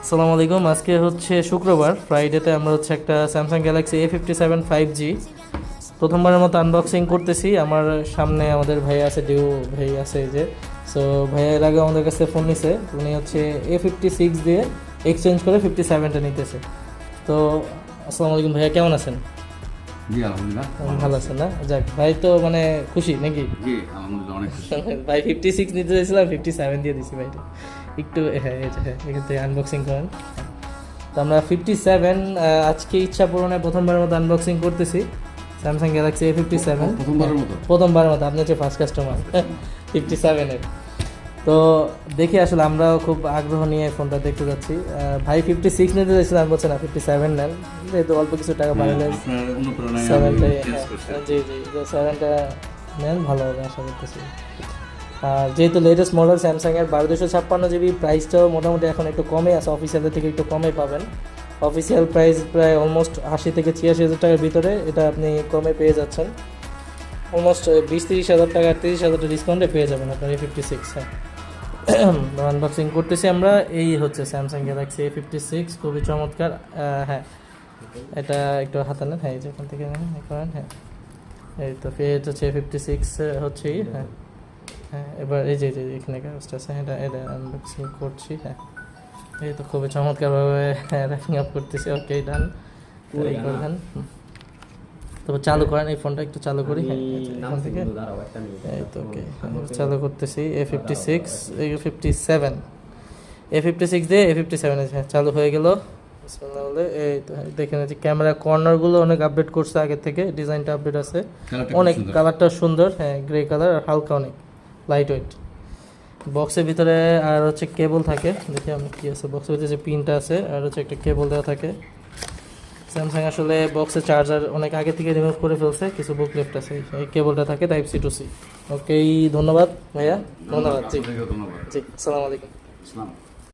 আসসালামু আলাইকুম। আজকে হচ্ছে শুক্রবার, ফ্রাইডেতে আমরা হচ্ছে একটা স্যামসাং গ্যালাক্সি A57 5G প্রথমবারের মতো আনবক্সিং করতেছি। আমার সামনে আমাদের ভাই আছে, ডিউ ভাই আছে এই যে। সো ভাইয়ের আগে আমাদের কাছে ফোন নিছে, উনি হচ্ছে A56 দিয়ে এক্সচেঞ্জ করে 57টা নিতেছে। তো আসসালামু আলাইকুম ভাইয়া, কেমন আছেন? জি আলহামদুলিল্লাহ ভালো আছেন না? যাক, ভাই তো মানে খুশি নাকি? জি আলহামদুলিল্লাহ অনেক খুশি। ভাই 56 নিতে চাইছিলাম, 57 দিয়ে দিছি ভাইটা। একটু হ্যাঁ এখান থেকে আনবক্সিং করেন। তো আমরা 57 আজকে ইচ্ছা পূরণে প্রথমবারের মতো আনবক্সিং করতেছি স্যামসাং গ্যালাক্সি A57। প্রথমবারের মতো, আপনি হচ্ছে ফার্স্ট কাস্টমার 57-এর। তো দেখি আসলে আমরাও খুব আগ্রহ নিয়ে ফোনটা দেখতে যাচ্ছি। ভাই 56 নিতে চাইছিলাম, বলছে না 57 নেন, যেহেতু অল্প কিছু টাকা বাড়ালে 7টাই। জি জি, 7টা নেন ভালো হবে আশা করতেছি। আর যেহেতু লেটেস্ট মডেল স্যামসাংয়ের 12256 GB, প্রাইসটাও মোটামুটি এখন একটু কমে আছে, অফিসিয়ালের থেকে একটু কমে পাবেন। অফিসিয়াল প্রাইস প্রায় অলমোস্ট 80 থেকে 86 হাজার টাকার ভিতরে, এটা আপনি কমে পেয়ে যাচ্ছেন। অলমোস্ট 20-30 হাজার টাকা, 30 হাজার টাকা ডিসকাউন্টে পেয়ে যাবেন আপনার A56। হ্যাঁ, আনবক্সিং করতেছি আমরা। এই হচ্ছে স্যামসাং গ্যালাক্সি A56, খুবই চমৎকার। হ্যাঁ, এটা একটু হাতে নেন, হ্যাঁ যেখান থেকে নেন করেন। হ্যাঁ, এই তো পেজ হচ্ছে A56 হচ্ছেই। হ্যাঁ হ্যাঁ, এবার এই যে এখানে কাগজটা আছে, এটা আনবক্সিং করছি। হ্যাঁ, এই তো খুবই চমৎকারভাবে র্যাপিং আপ করতেছি। ওকে, ডান। এই করবেন, তারপর চালু করেন এই ফোনটা, একটু চালু করি। হ্যাঁ, এখান থেকে এই তো ওকে চালু করতেছি। A57 দিয়ে A57 হ্যাঁ চালু হয়ে গেল। বলে এই তো দেখে নিচ্ছি, ক্যামেরা কর্নারগুলো অনেক আপডেট করছে আগের থেকে, ডিজাইনটা আপডেট আছে অনেক, কালারটা সুন্দর। হ্যাঁ, গ্রে কালার আর হালকা অনেক লাইট ওয়েট। বক্সের ভিতরে আর হচ্ছে কেবল থাকে, দেখি আমি কী আছে বক্সের ভিতরে, যে পিনটা আছে আর হচ্ছে একটা কেবল দেওয়া থাকে। স্যামসাং আসলে বক্সের চার্জার অনেক আগে থেকে রিমুভ করে ফেলছে, কিছু বুক লেফট আছে, এই কেবলটা থাকে টাইপ সি টু সি। ওকে, ধন্যবাদ ভাইয়া, ধন্যবাদ। জি জি, আসসালামু আলাইকুম।